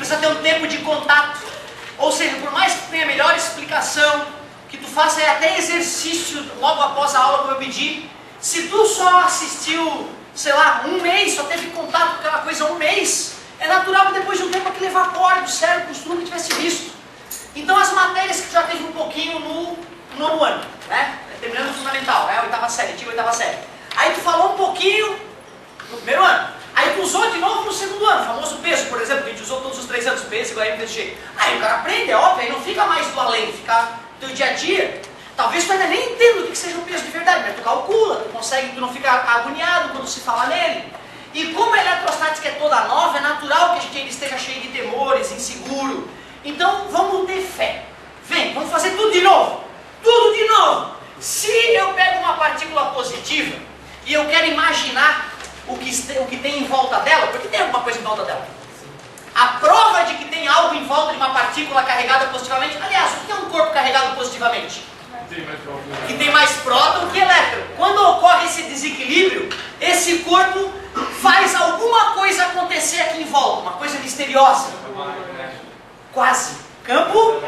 precisa ter um tempo de contato. Ou seja, por mais que tu tenha melhor explicação, que tu faça até exercício logo após a aula, como eu pedi, se tu só assistiu, sei lá, um mês, só teve contato com aquela coisa um mês, é natural que depois de um tempo aquilo evapore do cérebro, como se tu nunca tivesse visto. Então as matérias que tu já teve um pouquinho no nono ano, né? Terminando o fundamental, né? Oitava série, antiga oitava série. Aí tu falou um pouquinho no primeiro ano. Aí tu usou de novo no segundo ano, o famoso peso, por exemplo, que a gente usou todos os 3 anos, peso igual a MTG. Aí o cara aprende, é óbvio, aí não fica mais do além, fica do teu dia a dia. Talvez tu ainda nem entenda o que seja o peso de verdade, mas tu calcula, tu não fica agoniado quando se fala nele. E como a eletrostática é toda nova, é natural que a gente ainda esteja cheio de temores, inseguro. Então vamos ter fé. Vem, vamos fazer tudo de novo. Tudo de novo. Se eu pego uma partícula positiva e eu quero imaginar o que tem em volta dela, porque tem alguma coisa em volta dela. A prova de que tem algo em volta de uma partícula carregada positivamente, aliás, o que é um corpo carregado positivamente? Que tem mais próton que elétron. Quando ocorre esse desequilíbrio, esse corpo faz alguma coisa acontecer aqui em volta, uma coisa misteriosa. Quase. Campo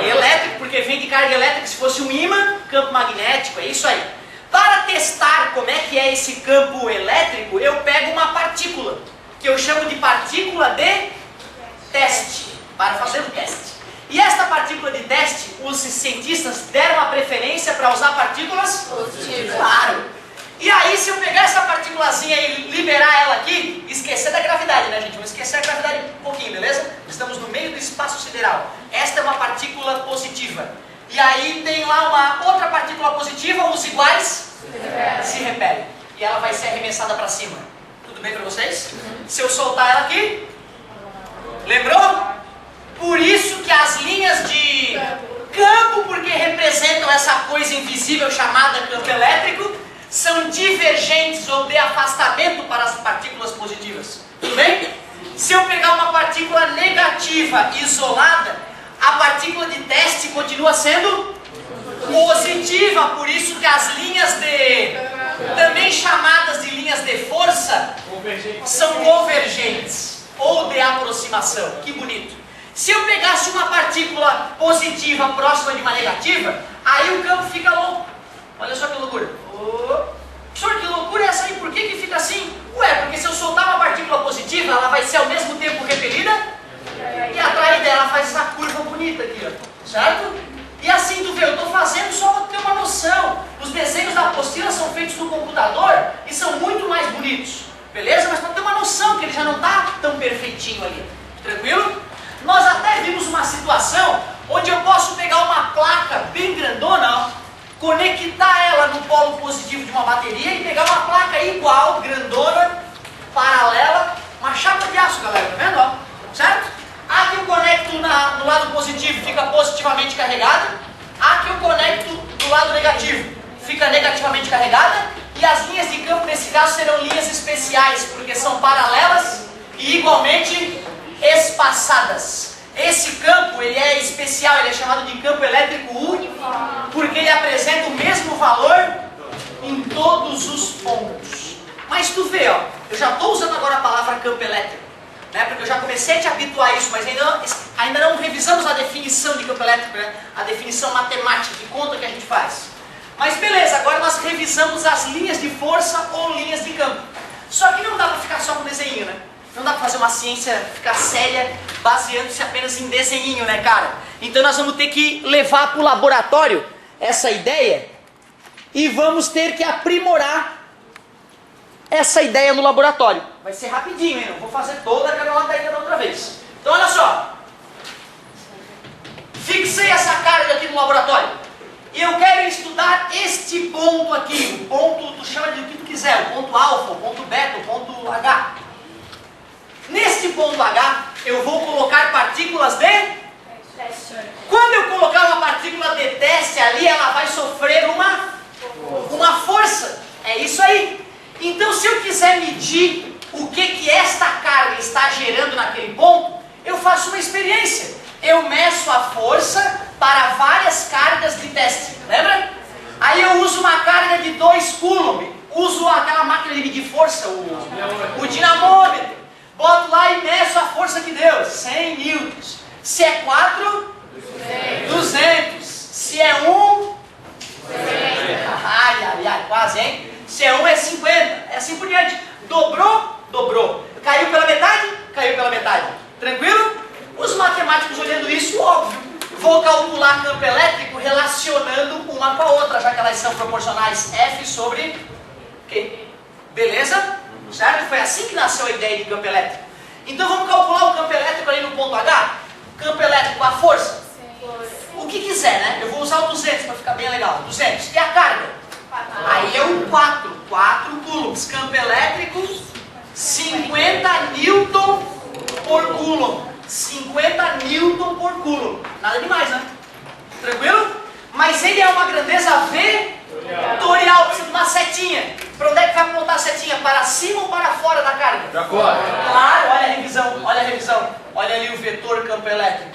elétrico, porque vem de carga elétrica, se fosse um ímã, campo magnético, é isso aí. Para testar como é que é esse campo elétrico, eu pego uma partícula, que eu chamo de partícula de teste, para fazer o teste. E esta partícula de teste, os cientistas deram a preferência para usar partículas positivas. Claro. E aí, se eu pegar essa partículazinha e liberar ela aqui, esquecer da gravidade, né, gente? Vamos esquecer a gravidade um pouquinho, beleza? Estamos no meio do espaço sideral. Esta é uma partícula positiva. E aí tem lá uma outra partícula positiva, os iguais se repelem. E ela vai ser arremessada para cima. Tudo bem para vocês? Se eu soltar ela aqui, lembrou? Por isso que as linhas de campo, porque representam essa coisa invisível chamada campo elétrico, são divergentes ou de afastamento para as partículas positivas. Tudo bem? Se eu pegar uma partícula negativa isolada, a partícula de teste continua sendo positiva, por isso que as linhas também chamadas de linhas de força, são convergentes, ou de aproximação. Que bonito. Se eu pegasse uma partícula positiva próxima de uma negativa, aí o campo fica louco. Olha só que loucura. Professor, que loucura é essa aí? Por que fica assim? Ué, porque se eu soltar uma partícula positiva, ela vai ser ao mesmo tempo repelida e atraída. Ela faz essa curva bonita aqui, ó. Certo? E assim tu vê, eu estou fazendo só para ter uma noção. Os desenhos da apostila são feitos no computador e são muito mais bonitos. Beleza? Mas para ter uma noção que ele já não está tão perfeitinho ali. Tranquilo? Nós até vimos uma situação onde eu posso pegar uma placa bem grandona, ó, conectar ela no polo positivo de uma bateria e pegar uma placa igual, grandona, paralela, uma chapa de aço, galera, tá vendo? Ó? Certo? A que eu conecto no lado positivo fica positivamente carregada, a que eu conecto do lado negativo fica negativamente carregada, e as linhas de campo nesse caso serão linhas especiais, porque são paralelas e igualmente espaçadas. Esse campo, ele é especial, ele é chamado de campo elétrico único, porque ele apresenta o mesmo valor em todos os pontos. Mas tu vê, ó, eu já estou usando agora a palavra campo elétrico, né, porque eu já comecei a te habituar a isso, mas ainda não revisamos a definição de campo elétrico, né, a definição matemática, que conta que a gente faz. Mas beleza, agora nós revisamos as linhas de força ou linhas de campo. Só que não dá para ficar só com desenho, né? Não dá para fazer uma ciência ficar séria baseando-se apenas em desenho, né, cara? Então nós vamos ter que levar para o laboratório essa ideia e vamos ter que aprimorar essa ideia no laboratório. Vai ser rapidinho, hein? Não vou fazer toda aquela matéria da outra vez. Então olha só. Fixei essa carga aqui no laboratório. E eu quero estudar este ponto aqui. O ponto, tu chama de o que tu quiser. O ponto alfa, o ponto beta, o ponto H. Neste ponto H, eu vou colocar partículas de teste. Quando eu colocar uma partícula de teste ali, ela vai sofrer uma força. É isso aí. Então, se eu quiser medir o que esta carga está gerando naquele ponto, eu faço uma experiência. Eu meço a força para várias cargas de teste. Lembra? Aí eu uso uma carga de 2 coulomb. Uso aquela máquina de medir força, o dinamômetro. Boto lá e meço a força que deu, 100 newtons. Se é 4, 200. Se é 1, ai, quase, hein? Se é 1 é 50, é assim por diante. Dobrou, dobrou. Caiu pela metade, caiu pela metade. Tranquilo? Os matemáticos olhando isso, óbvio, vou calcular campo elétrico relacionando uma com a outra, já que elas são proporcionais F sobre Q. Beleza? Certo? Foi assim que nasceu a ideia de campo elétrico. Então vamos calcular o campo elétrico ali no ponto H. Campo elétrico, a força. O que quiser, né? Eu vou usar o 200 para ficar bem legal. 200. E a carga? Aí é o 4. 4 coulombs. Campo elétrico, 50 newton por coulomb. 50 newton por coulomb. Nada demais, né? Tranquilo? Mas ele é uma grandeza vetorial. Precisa de uma setinha. Para onde é que vai apontar a setinha? Para cima ou para fora da carga? Para fora. Claro, olha a revisão, olha a revisão. Olha ali o vetor campo elétrico.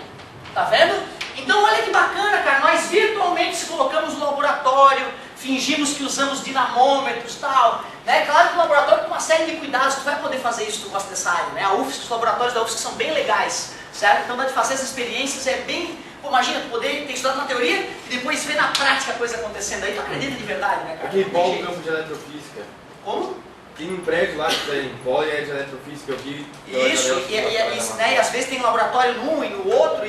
Tá vendo? Então olha que bacana, cara. Nós virtualmente se colocamos no laboratório, fingimos que usamos dinamômetros e tal. Né? Claro que o laboratório tem uma série de cuidados, tu vai poder fazer isso se tu gosta dessa área. Né? A UFSC, os laboratórios da UFSC são bem legais, certo? Então dá de fazer essas experiências, é bem... Pô, imagina, tu poder ter estudado na teoria e depois ver na prática a coisa acontecendo. Aí tu acredita de verdade, né, cara? Aqui em Paulo, campo de eletrofísica. Como? Tem um prédio lá que tem polo e é de eletrofísica, eu vi. Isso, né, e às vezes tem um laboratório num e no outro,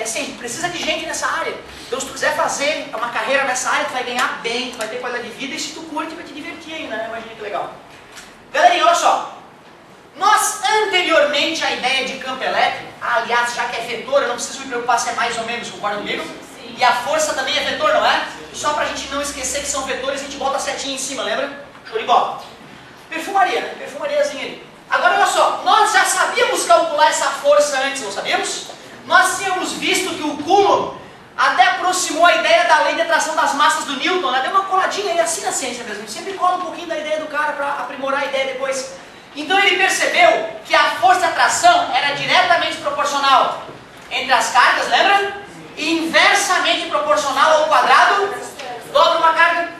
assim, precisa de gente nessa área. Então se tu quiser fazer uma carreira nessa área, tu vai ganhar bem, tu vai ter qualidade de vida, e se tu curte, vai te divertir aí, né? Imagina que legal. Galerinha, olha só. Nós, anteriormente, a ideia de campo elétrico, aliás, já que é vetor, eu não preciso me preocupar se é mais ou menos, concorda comigo? Sim. E a força também é vetor, não é? Só pra gente não esquecer que são vetores, a gente bota a setinha em cima, lembra? Show de bola. Perfumaria, né? Perfumariazinha ali. Agora olha só, nós já sabíamos calcular essa força antes, não sabíamos? Nós tínhamos visto que o Coulomb até aproximou a ideia da lei de atração das massas do Newton, né? Deu uma coladinha aí assim na ciência mesmo. Sempre cola um pouquinho da ideia do cara para aprimorar a ideia depois. Então ele percebeu que a força de atração era diretamente proporcional entre as cargas, lembra? E inversamente proporcional ao quadrado. Dobra uma carga,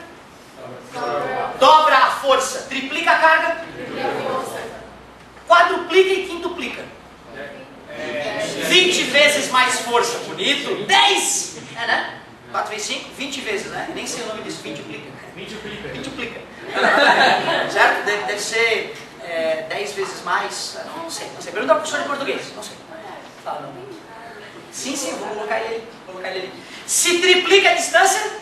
dobra a força, triplica a carga, quadruplica e quintuplica. 20 vezes mais força, bonito. 10! É, né? 4 vezes 5, 20 vezes, né? Nem sei o nome disso, vintuplica. Vintuplica. Certo? Deve ser 10 vezes mais. Não sei. Pergunta para o professor de português. Não sei. Fala, não. Sim, vou colocar ele ali. Se triplica a distância?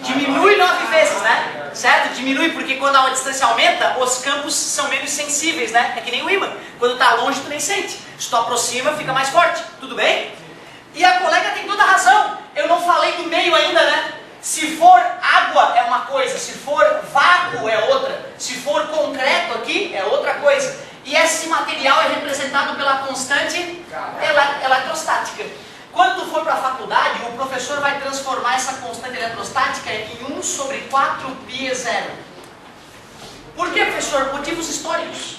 Diminui 9 vezes, né? Certo? Diminui porque quando a distância aumenta, os campos são menos sensíveis, né? É que nem o ímã. Quando está longe, tu nem sente. Se tu aproxima, fica mais forte. Tudo bem? E a colega tem toda a razão. Eu não falei do meio ainda, né? Se for água é uma coisa, se for vácuo é outra. Se for concreto aqui é outra coisa. E esse material é representado pela constante eletrostática. Quando tu for para a faculdade, o professor vai transformar essa constante eletrostática em 1 sobre 4π0. Por que, professor? Motivos históricos.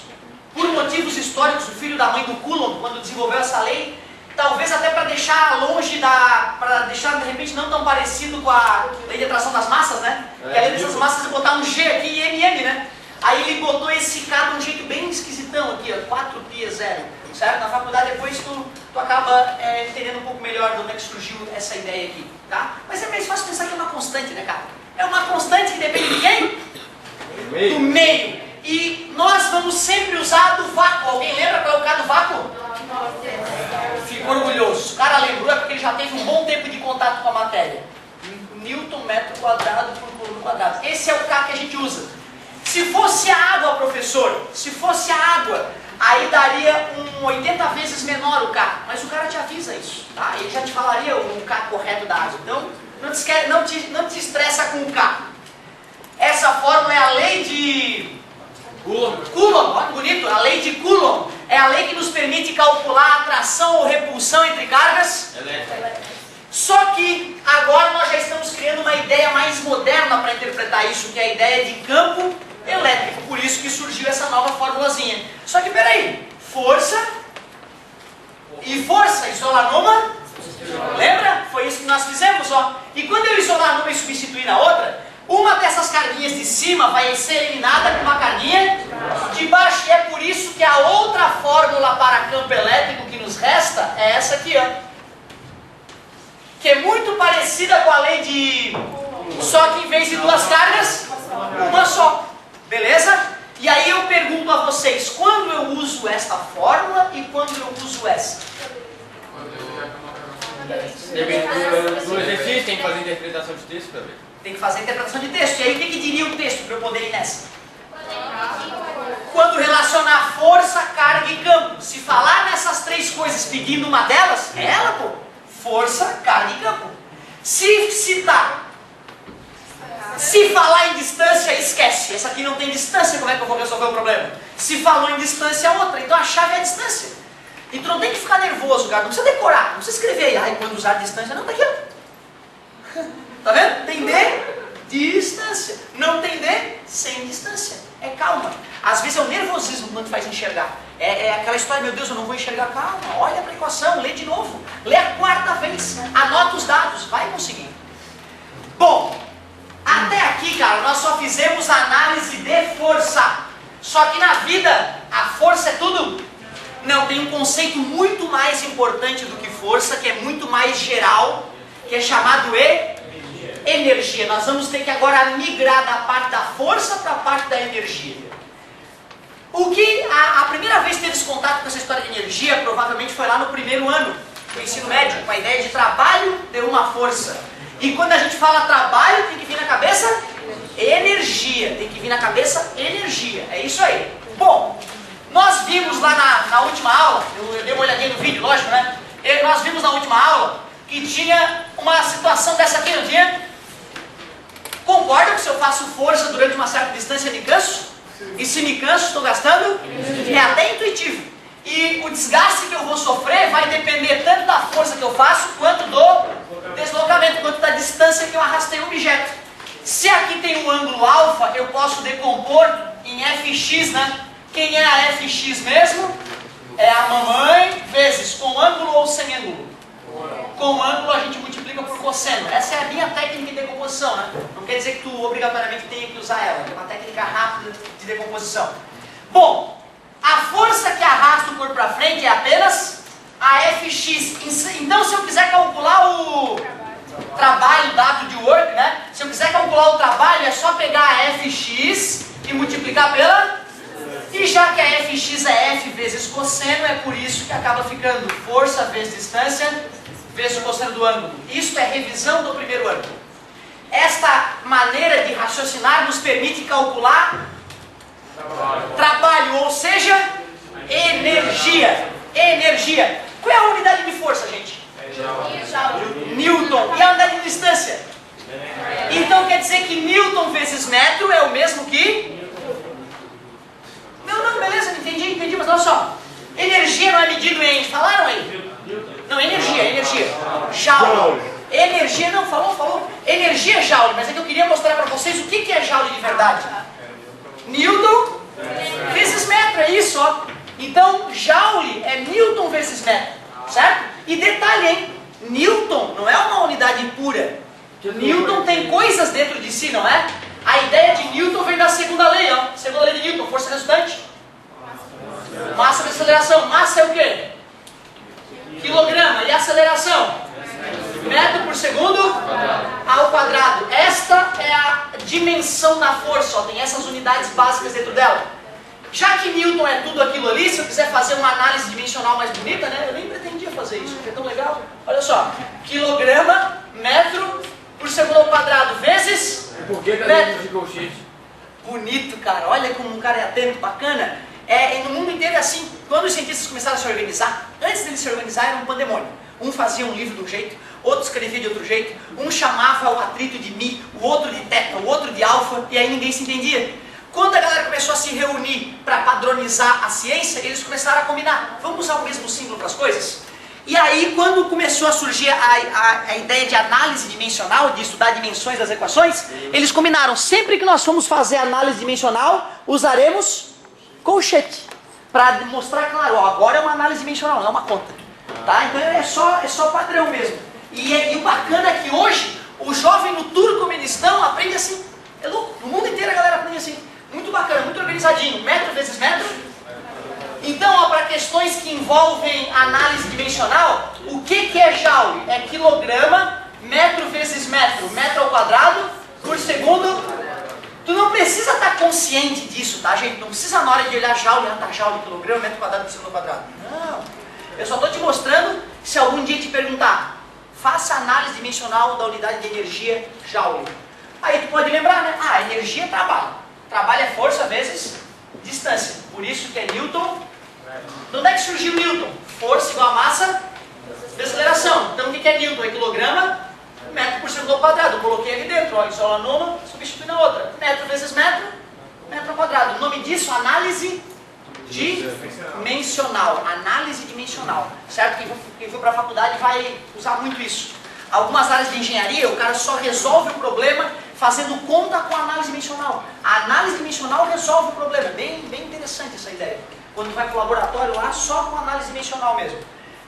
Por motivos históricos, o filho da mãe do Coulomb, quando desenvolveu essa lei, talvez até para deixar longe para deixar de repente não tão parecido com a lei de atração das massas, né? Que a lei dessas massas é botar um G aqui e MM, né? Aí ele botou esse K de um jeito bem esquisitão aqui, ó, 4π0. Certo? Na faculdade depois tu acaba entendendo um pouco melhor de onde é que surgiu essa ideia aqui, tá? Mas é mais fácil pensar que é uma constante, né, cara? É uma constante que depende de quem? Do meio. E nós vamos sempre usar do vácuo. Alguém lembra qual é o K do vácuo? Fico orgulhoso. O cara lembrou é porque ele já teve um bom tempo de contato com a matéria. Newton metro quadrado por coulomb quadrado. Esse é o K que a gente usa. Se fosse a água, professor, se fosse a água, aí daria um 80 vezes menor o K, mas o cara te avisa isso, tá? Ele já te falaria o K correto da água, então não te estressa com o K. Essa fórmula é a lei de Coulomb, olha que bonito, a lei de Coulomb é a lei que nos permite calcular a atração ou repulsão entre cargas elétricas. Só que agora nós já estamos criando uma ideia mais moderna para interpretar isso, que é a ideia de campo elétrico, por isso que surgiu essa nova formulazinha. Só que peraí, força e força, isolar numa, lembra? Foi isso que nós fizemos, ó. E quando eu isolar numa e substituir na outra, uma dessas carguinhas de cima vai ser eliminada com uma carguinha De baixo. E é por isso que a outra fórmula para campo elétrico que nos resta é essa aqui, ó. Que é muito parecida com a lei de... Só que em vez de duas cargas, uma só. Beleza? E aí eu pergunto a vocês, quando eu uso esta fórmula e quando eu uso essa? No exercício tem que fazer interpretação de texto também. Tem que fazer interpretação de texto. E aí o que diria o texto para eu poder ir nessa? Quando relacionar força, carga e campo. Se falar nessas três coisas pedindo uma delas, é ela, pô. Força, carga e campo. Se citar, se falar em distância, esquece. Essa aqui não tem distância, como é que eu vou resolver o problema? Se falou em distância, é outra. Então a chave é a distância. Então não tem que ficar nervoso, cara. Não precisa decorar, não precisa escrever aí. Ai, quando usar distância, não, tá aqui, ó. Tá vendo? Tem de distância. Não tem de sem distância. É calma. Às vezes é o nervosismo quando faz enxergar. É aquela história, meu Deus, eu não vou enxergar. Calma, olha para a equação, lê de novo. Lê a quarta vez. Anota os dados, vai conseguir. Bom, até aqui, cara, nós só fizemos análise de força. Só que na vida, a força é tudo? Não, tem um conceito muito mais importante do que força, que é muito mais geral, que é chamado energia. Nós vamos ter que agora migrar da parte da força para a parte da energia. O que a primeira vez que teve contato com essa história de energia, provavelmente foi lá no primeiro ano do ensino médio, com a ideia de trabalho de uma força. E quando a gente fala trabalho, tem que vir na cabeça energia. Tem que vir na cabeça energia. É isso aí. Bom, nós vimos lá na última aula, eu dei uma olhadinha no vídeo, lógico, né? Nós vimos na última aula que tinha uma situação dessa aqui, não tinha? Concorda que se eu faço força durante uma certa distância me canso? E se me canso, estou gastando? É até intuitivo. E o desgaste que eu vou sofrer vai depender tanto da força que eu faço, quanto do deslocamento, quanto da distância que eu arrastei o objeto. Se aqui tem um ângulo alfa, eu posso decompor em fx, né? Quem é a fx mesmo? É a mamãe vezes com ângulo ou sem ângulo? Com ângulo a gente multiplica por cosseno. Essa é a minha técnica de decomposição, né? Não quer dizer que tu obrigatoriamente tenha que usar ela. É uma técnica rápida de decomposição. Bom, a força que arrasta o corpo para frente é apenas a Fx. Então, se eu quiser calcular o trabalho, W de work, né? Se eu quiser calcular o trabalho, é só pegar a Fx e multiplicar pela... E já que a Fx é F vezes cosseno, é por isso que acaba ficando força vezes distância vezes o cosseno do ângulo. Isso é revisão do primeiro ângulo. Esta maneira de raciocinar nos permite calcular trabalho, ou seja, energia. Energia. Qual é a unidade de força, gente? Newton. E a unidade de distância? Então quer dizer que Newton vezes metro é o mesmo que... Não, beleza, entendi, mas olha só. Energia não é medido em... Falaram aí? Não, energia. Joule. Energia, não, falou. Energia é joule, mas é que eu queria mostrar para vocês o que é joule de verdade. Newton vezes metro, é isso, ó. Então, joule é Newton vezes metro, certo? E detalhe, hein? Newton não é uma unidade pura. Newton tem coisas dentro de si, não é? A ideia de Newton vem da segunda lei, ó. Segunda lei de Newton, força resultante. Massa vezes aceleração. Massa é o quê? Quilograma. E aceleração? Metro por segundo ao quadrado. Esta é a dimensão da força, ó. Tem essas unidades básicas dentro dela. Já que Newton é tudo aquilo ali, se eu quiser fazer uma análise dimensional mais bonita, né? Eu nem pretendia fazer isso, porque é tão legal. Olha só. Quilograma, metro por segundo ao quadrado, vezes... Por que também de colchete? Bonito, cara. Olha como um cara é atento, bacana. No mundo inteiro é assim. Quando os cientistas começaram a se organizar, antes deles se organizar era um pandemônio. Um fazia um livro de um jeito, outro escrevia de outro jeito, um chamava o atrito de mi, o outro de teta, o outro de alfa, e aí ninguém se entendia. Quando a galera começou a se reunir para padronizar a ciência, eles começaram a combinar. Vamos usar o mesmo símbolo para as coisas? E aí, quando começou a surgir a ideia de análise dimensional, de estudar dimensões das equações, eles combinaram, sempre que nós formos fazer análise dimensional, usaremos colchete, para mostrar, claro, ó, agora é uma análise dimensional, não é uma conta. Tá? Então é só padrão mesmo. E o bacana é que hoje, o jovem no Turcomenistão aprende assim. É louco, no mundo inteiro a galera aprende assim. Muito bacana, muito organizadinho. Metro vezes metro. Então, para questões que envolvem análise dimensional, o que é joule? É quilograma, metro vezes metro, metro ao quadrado, por segundo. Tu não precisa estar consciente disso, tá, gente? Não precisa na hora de olhar joule, joule, quilograma, metro quadrado por segundo ao quadrado. Não. Eu só estou te mostrando, se algum dia te perguntar, faça análise dimensional da unidade de energia joule. Aí tu pode lembrar, né? Ah, energia é trabalho. Trabalho é força vezes distância. Por isso que é Newton. De onde é que surgiu Newton? Força igual a massa vezes aceleração. Então o que é Newton? É quilograma, metro por segundo ao quadrado. Eu coloquei ali dentro, ó, isola numa, substitui na outra. Metro vezes metro, metro ao quadrado. O nome disso, análise dimensional. Análise dimensional. Certo? Quem for para a faculdade vai usar muito isso. Algumas áreas de engenharia, o cara só resolve o problema fazendo conta com a análise dimensional. A análise dimensional resolve o problema. Bem interessante essa ideia. Quando vai para o laboratório lá, só com análise dimensional mesmo.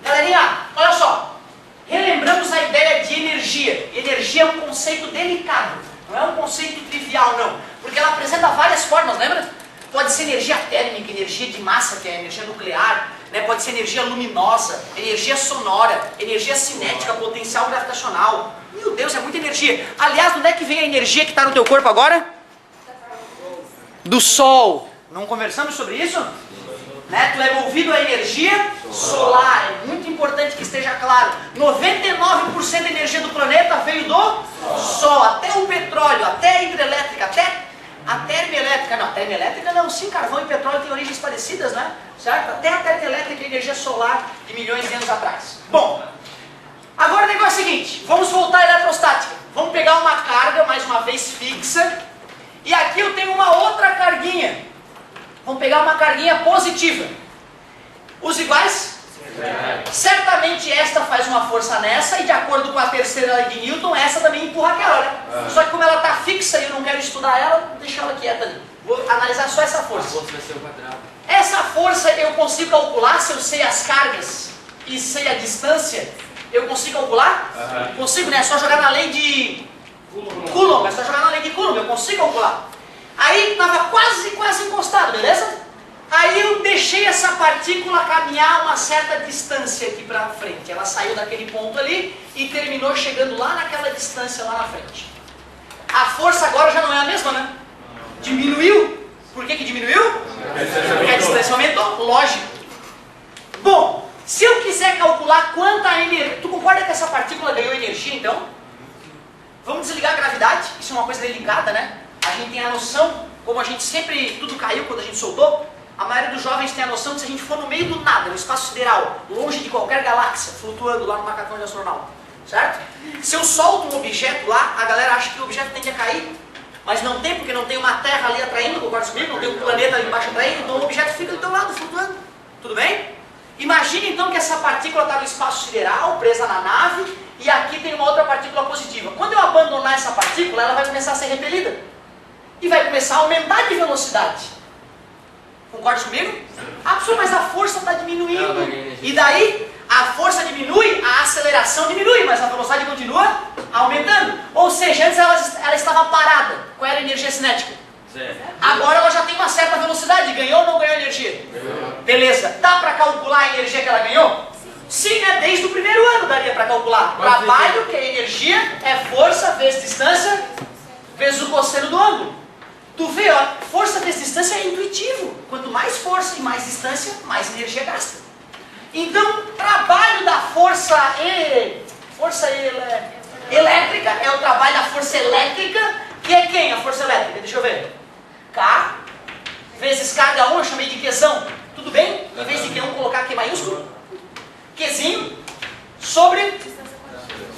Galerinha, olha só. Relembramos a ideia de energia. Energia é um conceito delicado. Não é um conceito trivial, não. Porque ela apresenta várias formas, lembra? Pode ser energia térmica, energia de massa, que é energia nuclear. Né? Pode ser energia luminosa, energia sonora, energia cinética, potencial gravitacional. Meu Deus, é muita energia. Aliás, onde é que vem a energia que está no teu corpo agora? Do Sol. Não conversamos sobre isso? Né? Tu é movido a energia solar. É muito importante que esteja claro. 99% da energia do planeta veio do Sol. Até o petróleo, até a hidrelétrica, até a termoelétrica. Não, termoelétrica não. Sim, carvão e petróleo têm origens parecidas, né? Certo? Até a termoelétrica é energia solar de milhões de anos atrás. Bom, agora o negócio é o seguinte. Vamos voltar à eletrostática. Vamos pegar uma carga, mais uma vez fixa. E aqui eu tenho uma outra carguinha. Vamos pegar uma carguinha positiva. Os iguais? Certamente esta faz uma força nessa, e de acordo com a terceira lei de Newton, essa também empurra aquela, né? Só que como ela está fixa e eu não quero estudar ela, vou deixar ela quieta ali. Vou analisar só essa força. A força vai ser o quadrado. Essa força eu consigo calcular se eu sei as cargas e sei a distância. Eu consigo calcular? Consigo, né? É só jogar na lei de Coulomb. É só jogar na lei de Coulomb, eu consigo calcular. Aí estava quase encostado, beleza? Aí eu deixei essa partícula caminhar uma certa distância aqui para frente. Ela saiu daquele ponto ali e terminou chegando lá naquela distância lá na frente. A força agora já não é a mesma, né? Diminuiu. Por que diminuiu? Porque a distância aumentou, lógico. Bom, se eu quiser calcular quanta energia... Tu concorda que essa partícula ganhou energia, então? Vamos desligar a gravidade, isso é uma coisa delicada, né? A gente tem a noção, como a gente sempre... Tudo caiu quando a gente soltou. A maioria dos jovens tem a noção de que se a gente for no meio do nada, no espaço sideral, longe de qualquer galáxia, flutuando lá no macacão de astronauta, certo? Se eu solto um objeto lá, a galera acha que o objeto tende a cair, mas não tem, porque não tem uma terra ali atraindo, concorda comigo? Não tem um planeta ali embaixo atraindo, então o objeto fica do teu lado, flutuando. Tudo bem? Imagine então que essa partícula está no espaço sideral, presa na nave, e aqui tem uma outra partícula positiva. Quando eu abandonar essa partícula, ela vai começar a ser repelida. E vai começar a aumentar de velocidade. Concorda comigo? Professor, mas a força está diminuindo. E daí, a força diminui, a aceleração diminui, mas a velocidade continua aumentando. Ou seja, antes ela estava parada. Qual era a energia cinética? Zero. Agora ela já tem uma certa velocidade. Ganhou ou não ganhou energia? Ganhou. Beleza. Dá para calcular a energia que ela ganhou? Sim, né? Desde o primeiro ano daria para calcular. Trabalho, que é energia, é força vezes distância, vezes o cosseno do ângulo. Tu vê, ó, força vezes distância é intuitivo. Quanto mais força e mais distância, mais energia gasta. Então, trabalho da força elétrica é o trabalho da força elétrica, que é quem a força elétrica? Deixa eu ver. K vezes carga 1, eu chamei de Qzão. Tudo bem? Em vez de Q1, colocar Q maiúsculo. Qzinho sobre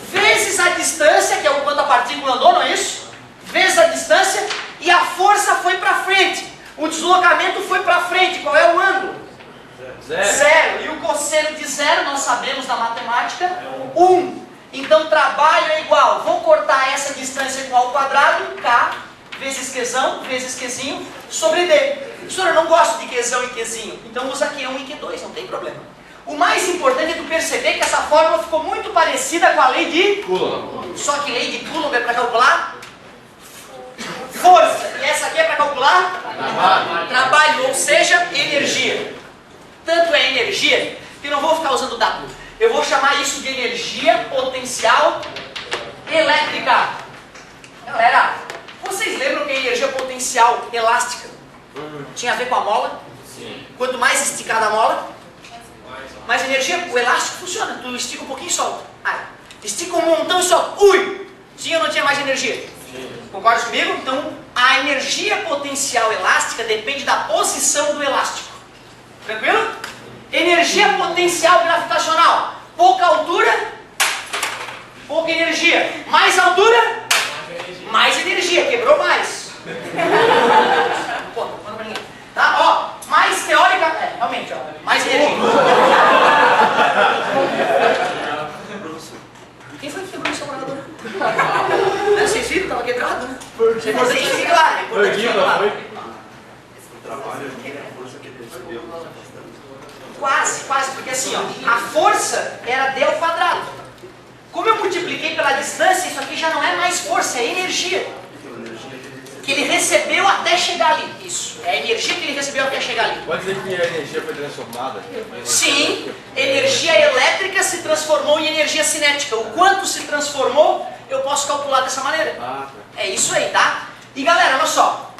vezes a distância, que é o quanto a partícula andou, não é isso? Vezes a distância, e a força foi para frente. O deslocamento foi para frente. Qual é o ângulo? Zero. E o cosseno de zero, nós sabemos da matemática, 1. Então trabalho é igual. Vou cortar essa distância com ao quadrado, K vezes Qzão, vezes Qzinho, sobre D. Professor, eu não gosto de Qzão e Qzinho. Então usa Q1 e Q2, não tem problema. O mais importante é tu perceber que essa fórmula ficou muito parecida com a lei de Coulomb. Só que lei de Coulomb é para calcular força. E essa aqui é para calcular? Trabalho, ou seja, energia. Tanto é energia que eu não vou ficar usando W. Eu vou chamar isso de energia potencial elétrica. Galera, vocês lembram que a energia potencial elástica tinha a ver com a mola? Sim. Quanto mais esticada a mola, mais energia. O elástico funciona. Tu estica um pouquinho e solta. Estica um montão e solta. Ui! Tinha ou não tinha mais energia? Sim. Concorda comigo? Então, a energia potencial elástica depende da posição do elástico. Tranquilo? Energia potencial gravitacional. Pouca altura, pouca energia. Mais altura, mais energia. Quebrou mais. Tá? Ó, mais teórica. Realmente, ó. Mais energia. Quem foi que quebrou o seu computador? Vocês viram? Tava quebrado, né? Você tem que ficar lá. Quase, porque assim, ó, a força era d ao quadrado. Como eu multipliquei pela distância, isso aqui já não é mais força, é energia. Que ele recebeu até chegar ali. Isso, é a energia que ele recebeu até chegar ali. Pode dizer que a energia foi transformada? Sim, energia elétrica se transformou em energia cinética. O quanto se transformou, eu posso calcular dessa maneira. É isso aí, tá? E galera, olha só.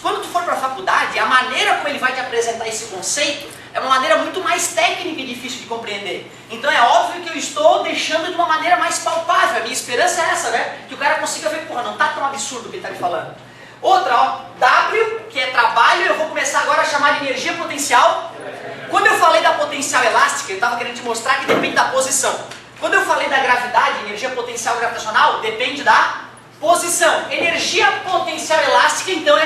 Quando tu for para a faculdade, a maneira como ele vai te apresentar esse conceito é uma maneira muito mais técnica e difícil de compreender. Então é óbvio que eu estou deixando de uma maneira mais palpável. A minha esperança é essa, né? Que o cara consiga ver, porra, não tá tão absurdo o que ele está me falando. Outra, ó, W, que é trabalho, eu vou começar agora a chamar de energia potencial. Quando eu falei da potencial elástica, eu estava querendo te mostrar que depende da posição. Quando eu falei da gravidade, energia potencial gravitacional, depende da posição. Energia potencial elástica, então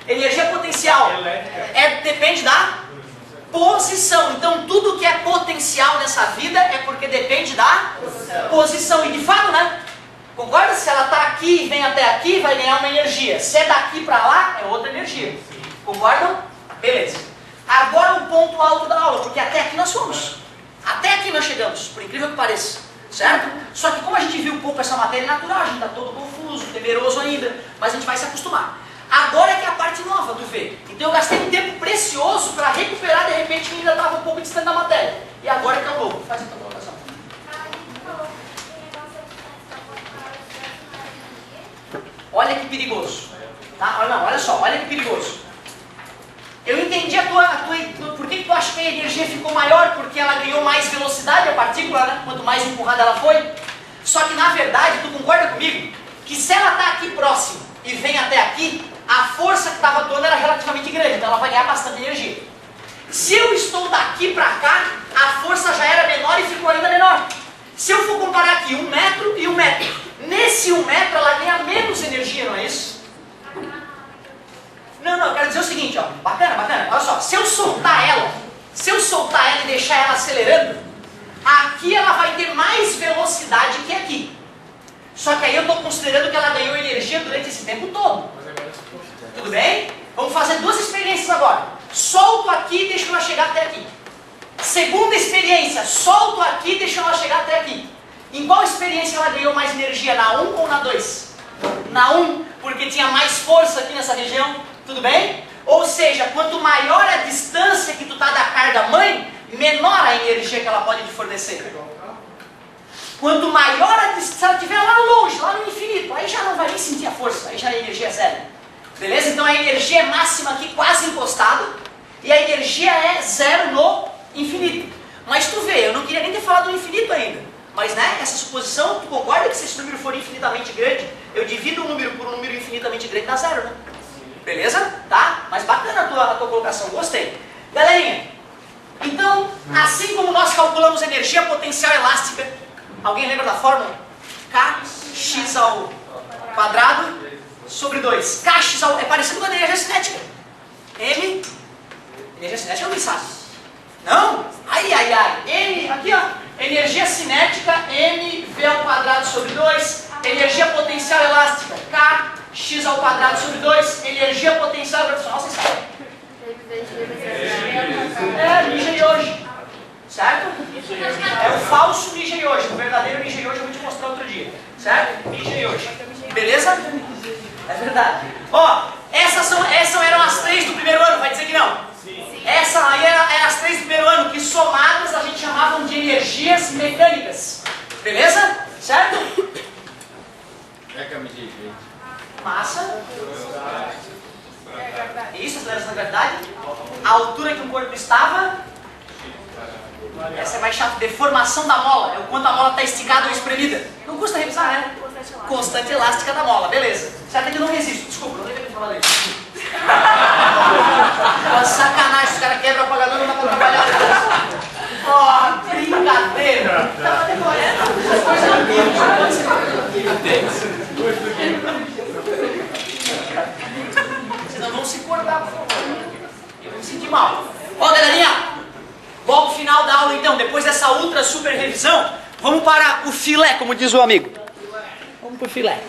energia potencial depende da posição. Então tudo que é potencial nessa vida é porque depende da posição. E de fato, né? Concorda? Se ela está aqui e vem até aqui, vai ganhar uma energia. Se é daqui para lá, é outra energia. Concordam? Beleza. Agora o ponto alto da aula, porque até aqui nós fomos. Até aqui nós chegamos, por incrível que pareça. Certo? Só que como a gente viu um pouco essa matéria natural, a gente está todo confuso, temeroso ainda, mas a gente vai se acostumar. Agora é que é a parte nova, tu vê. Então eu gastei um tempo precioso para recuperar, de repente, que ainda estava um pouco distante da matéria. E agora é que eu vou. Faz a tua colocação. Olha que perigoso. Tá? Olha só, olha que perigoso. Eu entendi por que tu acha que a energia ficou maior? Porque ela ganhou mais velocidade, a partícula, né? Quanto mais empurrada ela foi. Só que na verdade, tu concorda comigo? Que se ela está aqui próximo e vem até aqui, a força que estava atuando era relativamente grande, então ela vai ganhar bastante energia. Se eu estou daqui para cá, a força já era menor e ficou ainda menor. Se eu for comparar aqui 1 metro e 1 metro, nesse 1 metro ela ganha menos energia, não é isso? Não, eu quero dizer o seguinte, ó, bacana, olha só, se eu soltar ela e deixar ela acelerando, aqui ela vai ter mais velocidade que aqui. Só que aí eu estou considerando que ela ganhou energia durante esse tempo todo. Tudo bem? Vamos fazer duas experiências agora. Solto aqui e deixo ela chegar até aqui. Segunda experiência, solto aqui e deixo ela chegar até aqui. Em qual experiência ela ganhou mais energia, na 1 ou na 2? Na 1, porque tinha mais força aqui nessa região. Tudo bem? Ou seja, quanto maior a distância que tu está da carga mãe, menor a energia que ela pode te fornecer. Quanto maior a distância, se ela estiver lá longe, lá no infinito, aí já não vai nem sentir a força, aí já a energia é zero. Beleza? Então a energia é máxima aqui quase encostada, e a energia é zero no infinito. Mas tu vê, eu não queria nem ter falado do infinito ainda, mas né, essa suposição, tu concorda que se esse número for infinitamente grande, eu divido um número por um número infinitamente grande, dá zero, né? Beleza? Tá? Mas bacana a tua colocação, gostei. Galerinha, então, assim como nós calculamos energia potencial elástica, alguém lembra da fórmula? Kx ao quadrado sobre 2. Kx é parecido com a energia cinética. Energia cinética não sabe. Não? Ai. M, aqui ó. Energia cinética, mv ao quadrado sobre 2. Energia potencial elástica, Kx ao quadrado sobre 2. Energia potencial gravitacional, vocês sabem. Nigei hoje. Certo? É o falso Nigei hoje. O verdadeiro Nigei hoje eu vou te mostrar outro dia. Certo? Nigei hoje. Beleza? verdade. Ó, essas eram as 3 do primeiro ano, vai dizer que não? Sim. Essa aí eram as 3 do primeiro ano, que somadas a gente chamavam de energias mecânicas. Beleza? Certo? É que eu me diz, Massa. Isso, aceleração da gravidade. A altura que o corpo estava. Essa é mais chata. Deformação da mola. É o quanto a mola está esticada ou espremida. Não custa revisar, né? Constante elástica da mola. Beleza. Certo que não resiste. Desculpa, não deveria falar isso. Uma sacanagem. Os caras quebram o apagador, não dá pra trabalhar. Ó, brincadeira. Dá pra decorar. Coisa não pode ser. Senão vão se cortar, por favor. Eu vou me sentir mal. Ó, galerinha. Bloco final da aula, então. Depois dessa ultra super revisão, vamos para o filé, como diz o amigo. Vamos pro filé.